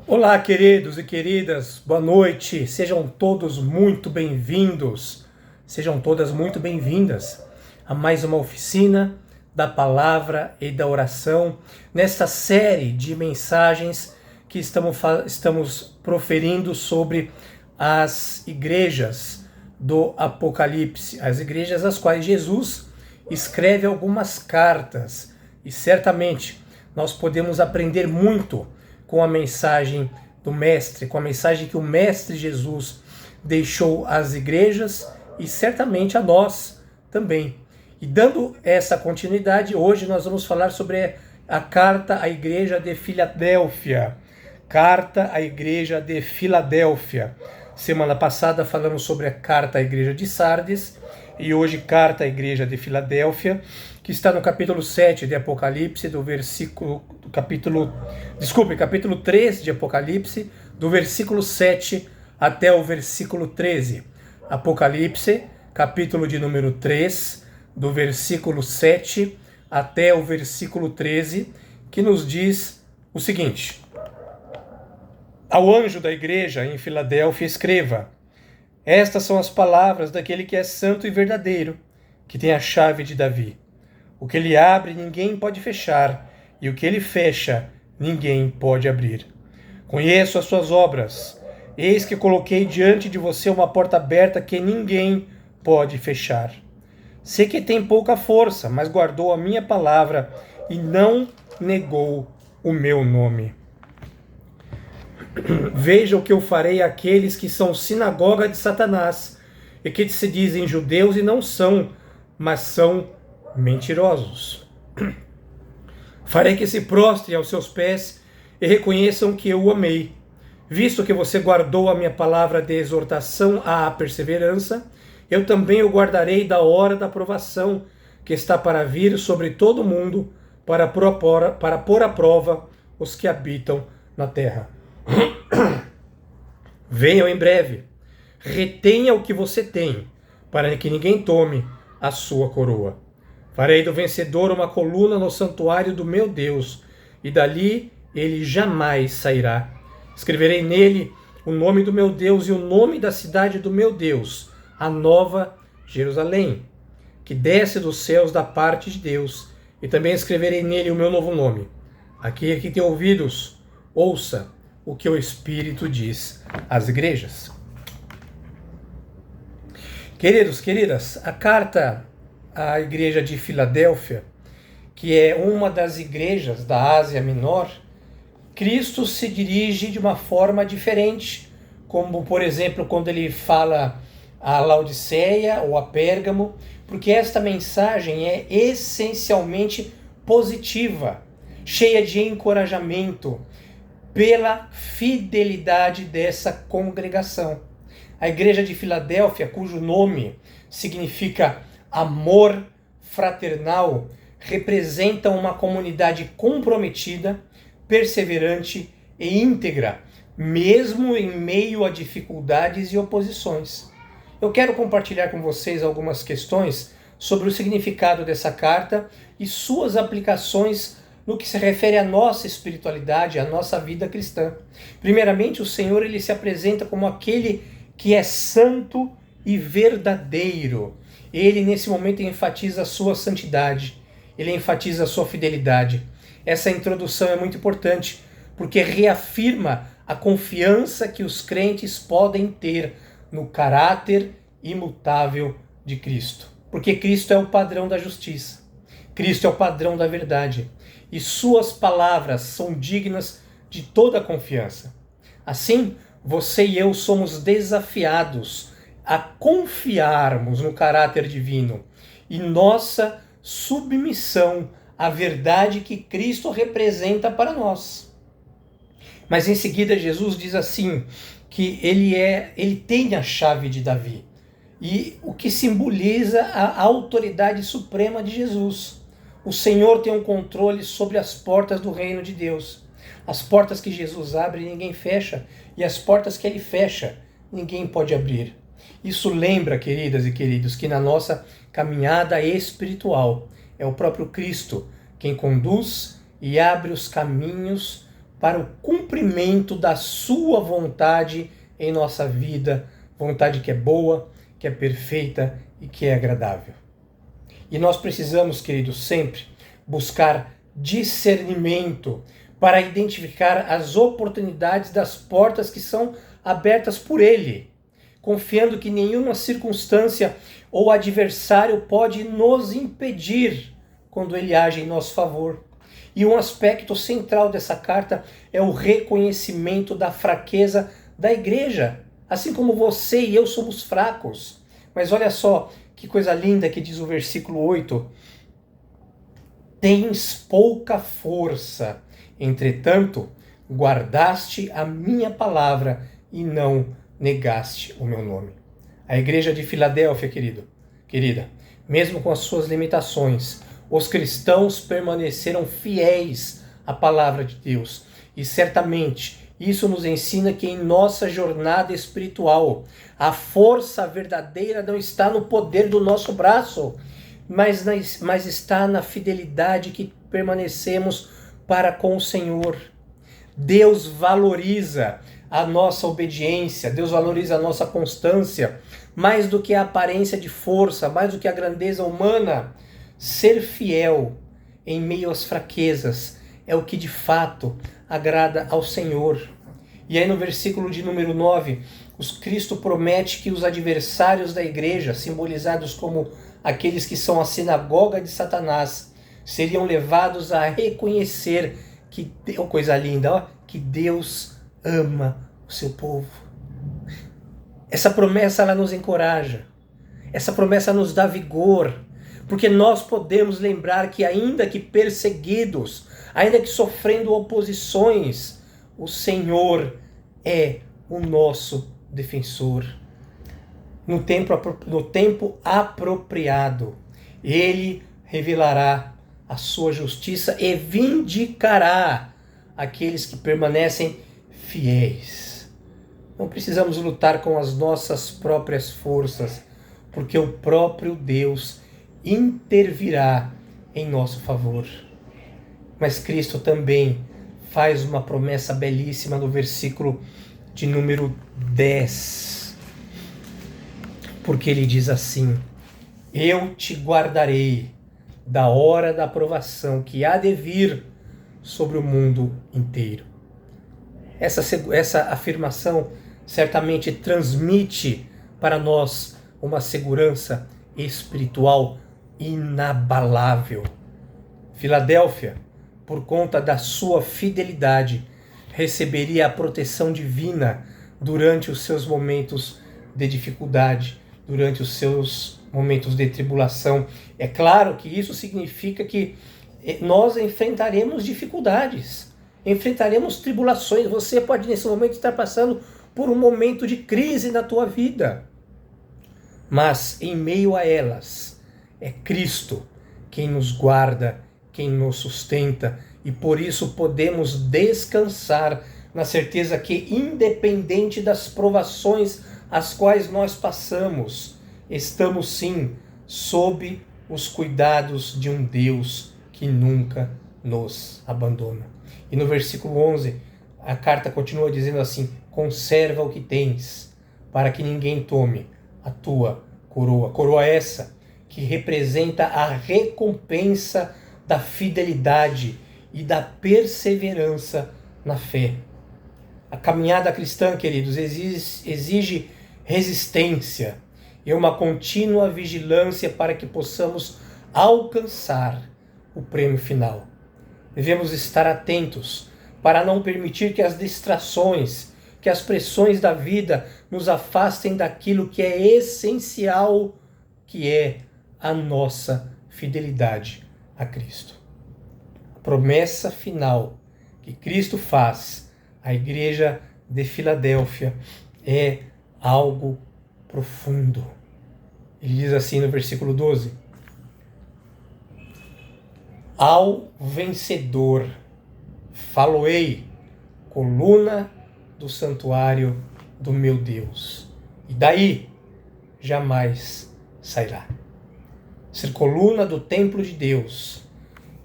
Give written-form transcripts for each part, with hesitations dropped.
Olá, queridos e queridas, boa noite, sejam todos muito bem-vindos, sejam todas muito bem-vindas a mais uma oficina da palavra e da oração, nesta série de mensagens que estamos proferindo sobre as igrejas do Apocalipse, as igrejas às quais Jesus escreve algumas cartas, e certamente nós podemos aprender muito com a mensagem do Mestre, com a mensagem que o Mestre Jesus deixou às igrejas e certamente a nós também. E dando essa continuidade, hoje nós vamos falar sobre a carta à igreja de Filadélfia. Carta à igreja de Filadélfia. Semana passada falamos sobre a carta à igreja de Sardes e hoje carta à igreja de Filadélfia, que está no capítulo 7 de Apocalipse, capítulo 3 de Apocalipse, do versículo 7 até o versículo 13. Apocalipse, capítulo de número 3, do versículo 7 até o versículo 13, que nos diz o seguinte: Ao anjo da igreja em Filadélfia escreva: Estas são as palavras daquele que é santo e verdadeiro, que tem a chave de Davi. O que ele abre, ninguém pode fechar, e o que ele fecha, ninguém pode abrir. Conheço as suas obras. Eis que coloquei diante de você uma porta aberta que ninguém pode fechar. Sei que tem pouca força, mas guardou a minha palavra e não negou o meu nome. Veja o que eu farei àqueles que são sinagoga de Satanás e que se dizem judeus e não são, mas são mentirosos. Farei que se prostrem aos seus pés e reconheçam que eu o amei. Visto que você guardou a minha palavra de exortação à perseverança, eu também o guardarei da hora da provação que está para vir sobre todo o mundo para pôr à prova os que habitam na terra. Venham em breve, retenha o que você tem, para que ninguém tome a sua coroa. Farei do vencedor uma coluna no santuário do meu Deus, e dali ele jamais sairá. Escreverei nele o nome do meu Deus e o nome da cidade do meu Deus, a nova Jerusalém, que desce dos céus da parte de Deus, e também escreverei nele o meu novo nome. Aquele que tem ouvidos, ouça o que o Espírito diz às igrejas. Queridos, queridas, a carta à igreja de Filadélfia, que é uma das igrejas da Ásia Menor, Cristo se dirige de uma forma diferente, como, por exemplo, quando ele fala a Laodiceia ou a Pérgamo, porque esta mensagem é essencialmente positiva, cheia de encorajamento, pela fidelidade dessa congregação. A igreja de Filadélfia, cujo nome significa amor fraternal, representa uma comunidade comprometida, perseverante e íntegra, mesmo em meio a dificuldades e oposições. Eu quero compartilhar com vocês algumas questões sobre o significado dessa carta e suas aplicações no que se refere à nossa espiritualidade, à nossa vida cristã. Primeiramente, o Senhor ele se apresenta como aquele que é santo e verdadeiro. Ele, nesse momento, enfatiza a sua santidade, ele enfatiza a sua fidelidade. Essa introdução é muito importante, porque reafirma a confiança que os crentes podem ter no caráter imutável de Cristo. Porque Cristo é o padrão da justiça, Cristo é o padrão da verdade, e suas palavras são dignas de toda confiança. Assim, você e eu somos desafiados a confiarmos no caráter divino e nossa submissão à verdade que Cristo representa para nós. Mas em seguida Jesus diz assim, que ele tem a chave de Davi, e o que simboliza a autoridade suprema de Jesus. O Senhor tem um controle sobre as portas do reino de Deus. As portas que Jesus abre, ninguém fecha. E as portas que ele fecha, ninguém pode abrir. Isso lembra, queridas e queridos, que na nossa caminhada espiritual é o próprio Cristo quem conduz e abre os caminhos para o cumprimento da sua vontade em nossa vida, vontade que é boa, que é perfeita e que é agradável. E nós precisamos, queridos, sempre buscar discernimento para identificar as oportunidades das portas que são abertas por Ele, confiando que nenhuma circunstância ou adversário pode nos impedir quando Ele age em nosso favor. E um aspecto central dessa carta é o reconhecimento da fraqueza da igreja, assim como você e eu somos fracos. Mas olha só que coisa linda que diz o versículo 8. Tens pouca força, entretanto, guardaste a minha palavra e não negaste o meu nome. A igreja de Filadélfia, querida, mesmo com as suas limitações, os cristãos permaneceram fiéis à palavra de Deus. E certamente isso nos ensina que em nossa jornada espiritual, a força verdadeira não está no poder do nosso braço, mas está na fidelidade que permanecemos para com o Senhor. Deus valoriza a nossa obediência, Deus valoriza a nossa constância, mais do que a aparência de força, mais do que a grandeza humana. Ser fiel em meio às fraquezas é o que de fato agrada ao Senhor. E aí no versículo de número 9, Cristo promete que os adversários da igreja, simbolizados como aqueles que são a sinagoga de Satanás, seriam levados a reconhecer que, coisa linda, que Deus ama o seu povo. Essa promessa ela nos encoraja, essa promessa nos dá vigor, porque nós podemos lembrar que ainda que perseguidos, ainda que sofrendo oposições, o Senhor é o nosso defensor. No tempo apropriado, Ele revelará a sua justiça e vindicará aqueles que permanecem fiéis. Não precisamos lutar com as nossas próprias forças, porque o próprio Deus intervirá em nosso favor. Mas Cristo também faz uma promessa belíssima no versículo de número 10. Porque ele diz assim: eu te guardarei da hora da provação que há de vir sobre o mundo inteiro. Essa afirmação certamente transmite para nós uma segurança espiritual inabalável. Filadélfia, por conta da sua fidelidade, receberia a proteção divina durante os seus momentos de dificuldade, durante os seus momentos de tribulação. É claro que isso significa que nós enfrentaremos dificuldades, enfrentaremos tribulações. Você pode nesse momento estar passando por um momento de crise na tua vida, mas em meio a elas é Cristo quem nos guarda, quem nos sustenta, e por isso podemos descansar na certeza que, independente das provações as quais nós passamos, estamos sim sob os cuidados de um Deus que nunca nos abandona. E no versículo 11, a carta continua dizendo assim: conserva o que tens, para que ninguém tome a tua coroa. Coroa essa que representa a recompensa da fidelidade e da perseverança na fé. A caminhada cristã, queridos, exige resistência e uma contínua vigilância para que possamos alcançar o prêmio final. Devemos estar atentos para não permitir que as distrações, que as pressões da vida nos afastem daquilo que é essencial, que é a nossa fidelidade a Cristo. A promessa final que Cristo faz à igreja de Filadélfia é algo profundo. Ele diz assim no versículo 12: ao vencedor faloei, coluna do santuário do meu Deus, e daí jamais sairá. Ser coluna do templo de Deus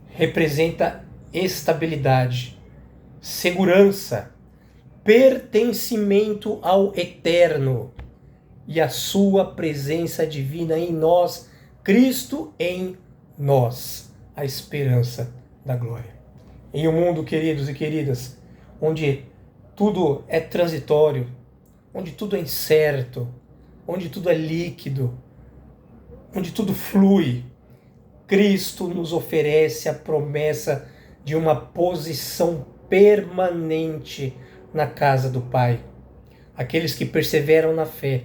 representa estabilidade, segurança, pertencimento ao eterno e a sua presença divina em nós, Cristo em nós, a esperança da glória. Em um mundo, queridos e queridas, onde tudo é transitório, onde tudo é incerto, onde tudo é líquido, onde tudo flui, Cristo nos oferece a promessa de uma posição permanente na casa do Pai. Aqueles que perseveram na fé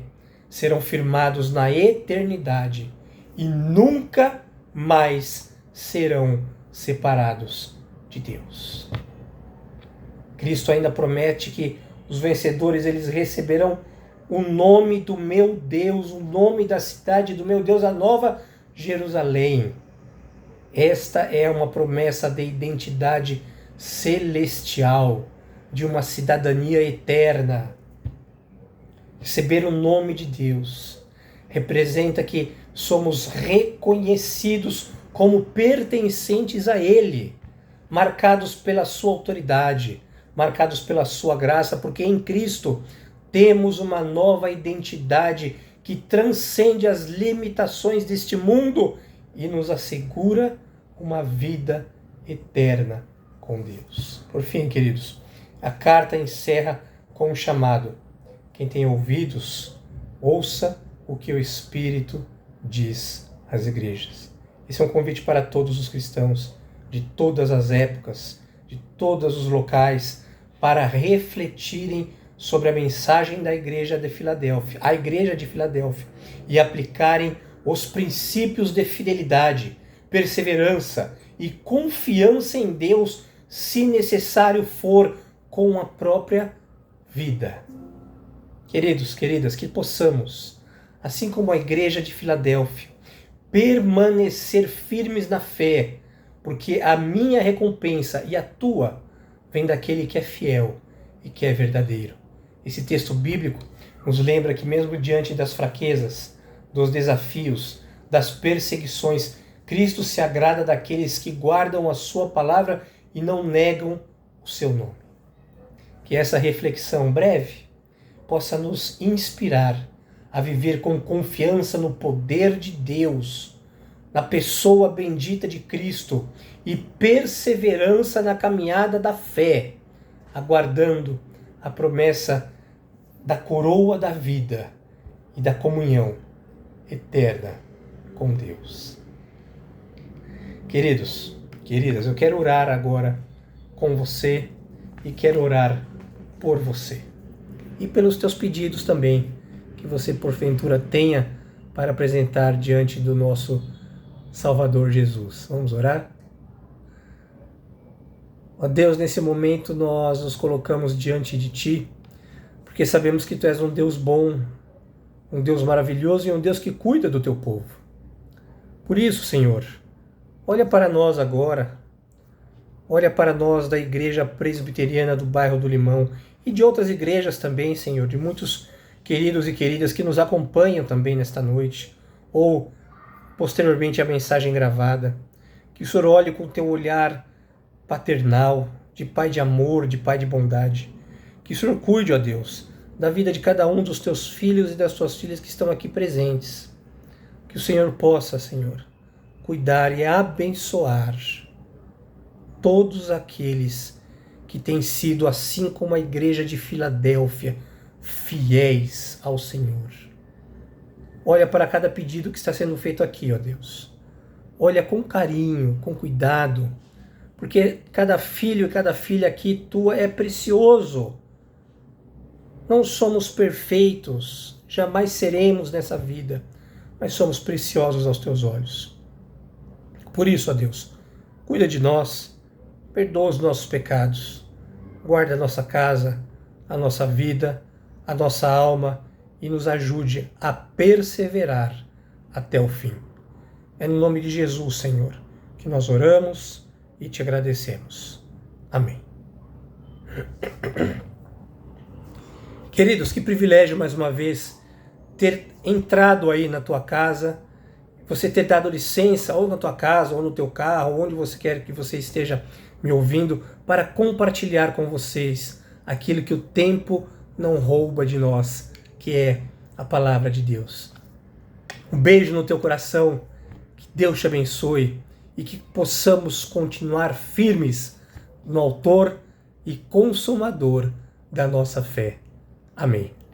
serão firmados na eternidade e nunca mais serão separados de Deus. Cristo ainda promete que os vencedores eles receberão o nome do meu Deus, o nome da cidade do meu Deus, a Nova Jerusalém. Esta é uma promessa de identidade celestial, de uma cidadania eterna. Receber o nome de Deus representa que somos reconhecidos como pertencentes a Ele, marcados pela sua autoridade, marcados pela sua graça, porque em Cristo temos uma nova identidade que transcende as limitações deste mundo e nos assegura uma vida eterna com Deus. Por fim, queridos, a carta encerra com um chamado. Quem tem ouvidos, ouça o que o Espírito diz às igrejas. Esse é um convite para todos os cristãos, de todas as épocas, de todos os locais, para refletirem sobre a mensagem da igreja de Filadélfia, a igreja de Filadélfia, e aplicarem os princípios de fidelidade, perseverança e confiança em Deus, se necessário for, com a própria vida. Queridos, queridas, que possamos, assim como a igreja de Filadélfia, permanecer firmes na fé, porque a minha recompensa e a tua vem daquele que é fiel e que é verdadeiro. Esse texto bíblico nos lembra que mesmo diante das fraquezas, dos desafios, das perseguições, Cristo se agrada daqueles que guardam a sua palavra e não negam o seu nome. Que essa reflexão breve possa nos inspirar a viver com confiança no poder de Deus, na pessoa bendita de Cristo e perseverança na caminhada da fé, aguardando a promessa da coroa da vida e da comunhão eterna com Deus. Queridos, queridas, eu quero orar agora com você e quero orar por você. E pelos teus pedidos também, que você porventura tenha para apresentar diante do nosso Salvador Jesus. Vamos orar? Ó Deus, nesse momento nós nos colocamos diante de Ti, porque sabemos que Tu és um Deus bom, um Deus maravilhoso e um Deus que cuida do Teu povo. Por isso, Senhor, olha para nós agora, olha para nós da Igreja Presbiteriana do Bairro do Limão e de outras igrejas também, Senhor, de muitos queridos e queridas que nos acompanham também nesta noite, ou posteriormente a mensagem gravada. Que o Senhor olhe com o Teu olhar paternal, de Pai de amor, de Pai de bondade. Que o Senhor cuide, ó Deus, da vida de cada um dos Teus filhos e das Tuas filhas que estão aqui presentes. Que o Senhor possa, Senhor, cuidar e abençoar todos aqueles que têm sido, assim como a igreja de Filadélfia, fiéis ao Senhor. Olha para cada pedido que está sendo feito aqui, ó Deus. Olha com carinho, com cuidado, porque cada filho e cada filha aqui tua é precioso. Não somos perfeitos, jamais seremos nessa vida, mas somos preciosos aos teus olhos. Por isso, ó Deus, cuida de nós, perdoa os nossos pecados, guarda a nossa casa, a nossa vida, a nossa alma e nos ajude a perseverar até o fim. É no nome de Jesus, Senhor, que nós oramos e te agradecemos. Amém. Queridos, que privilégio mais uma vez ter entrado aí na tua casa, você ter dado licença ou na tua casa ou no teu carro, onde você quer que você esteja me ouvindo, para compartilhar com vocês aquilo que o tempo não rouba de nós, que é a palavra de Deus. Um beijo no teu coração, que Deus te abençoe e que possamos continuar firmes no autor e consumador da nossa fé. Amém.